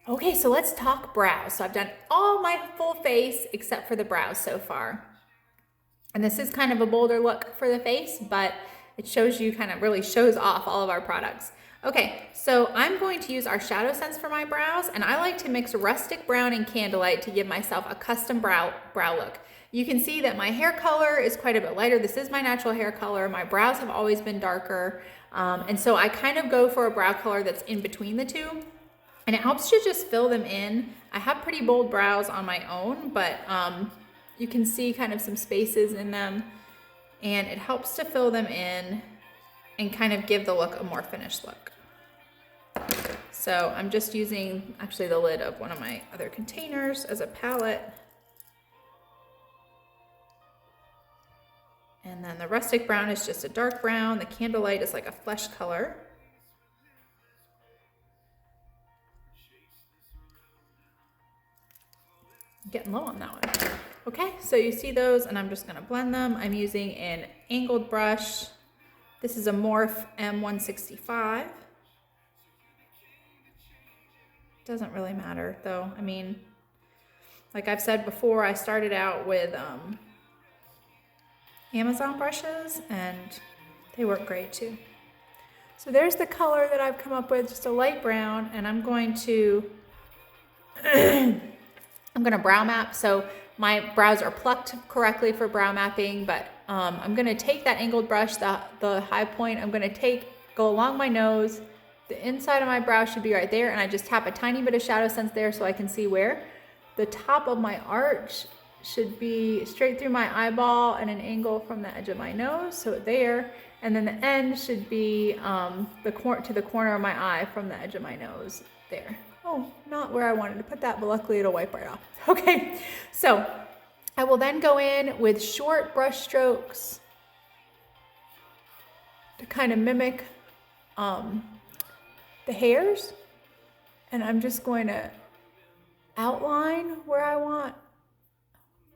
Okay, so let's talk brows. So I've done all my full face except for the brows so far. And this is kind of a bolder look for the face, but it shows you, kind of really shows off all of our products. Okay, so I'm going to use our ShadowSense for my brows, and I like to mix rustic brown and candlelight to give myself a custom brow look. You can see that my hair color is quite a bit lighter. This is my natural hair color. My brows have always been darker. And so I kind of go for a brow color that's in between the two. And it helps to just fill them in. I have pretty bold brows on my own, but you can see kind of some spaces in them, and it helps to fill them in and kind of give the look a more finished look. So I'm just using actually the lid of one of my other containers as a palette. And then the rustic brown is just a dark brown. The candlelight is like a flesh color. Getting low on that one. Okay, so you see those, and I'm just gonna blend them. I'm using an angled brush. This is a Morph M165. Doesn't really matter though. I mean, like I've said before, I started out with Amazon brushes, and they work great too. So there's the color that I've come up with, just a light brown, and I'm going to I'm gonna brow map. So my brows are plucked correctly for brow mapping, but I'm gonna take that angled brush, the high point, I'm gonna go along my nose. The inside of my brow should be right there, and I just tap a tiny bit of ShadowSense there so I can see where. The top of my arch should be straight through my eyeball and an angle from the edge of my nose, so there. And then the end should be to the corner of my eye from the edge of my nose, there. Oh, not where I wanted to put that, but luckily it'll wipe right off. Okay, so I will then go in with short brush strokes to kind of mimic the hairs. And I'm just going to outline where I want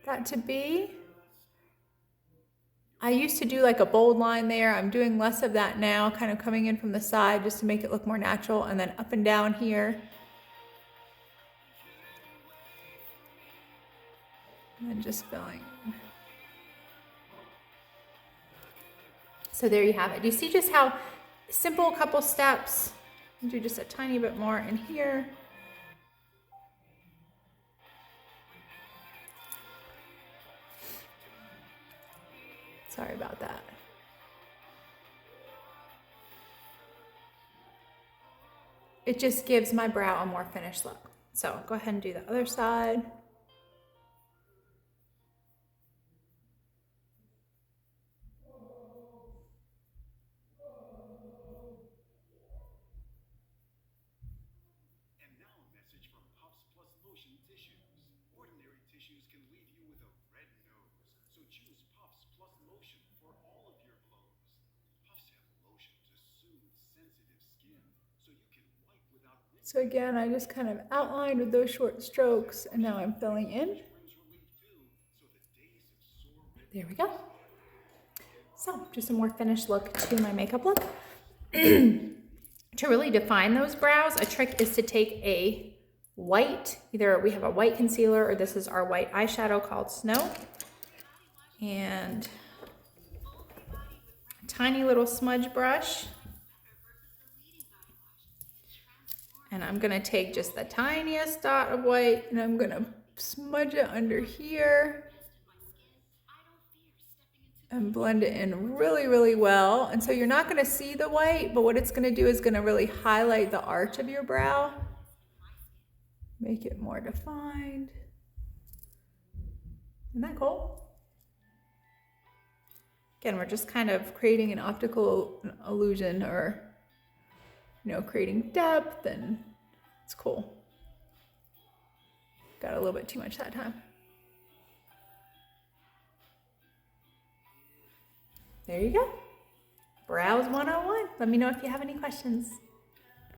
that to be. I used to do like a bold line there. I'm doing less of that now, kind of coming in from the side just to make it look more natural, and then up and down here. And then just filling. So there you have it. Do you see just how simple, couple steps? Do just a tiny bit more in here. Sorry about that. It just gives my brow a more finished look. So go ahead and do the other side. So again, I just kind of outlined with those short strokes, and now I'm filling in. There we go. So just a more finished look to my makeup look. To really define those brows, a trick is to take a white, either we have a white concealer or this is our white eyeshadow called Snow, and a tiny little smudge brush. And I'm gonna take just the tiniest dot of white, and I'm gonna smudge it under here and blend it in really, really well. And so you're not gonna see the white, but what it's gonna do is gonna really highlight the arch of your brow, make it more defined. Isn't that cool? Again, we're just kind of creating an optical illusion, or creating depth, and it's cool. Got a little bit too much that time. There you go. Brows 101. Let me know if you have any questions.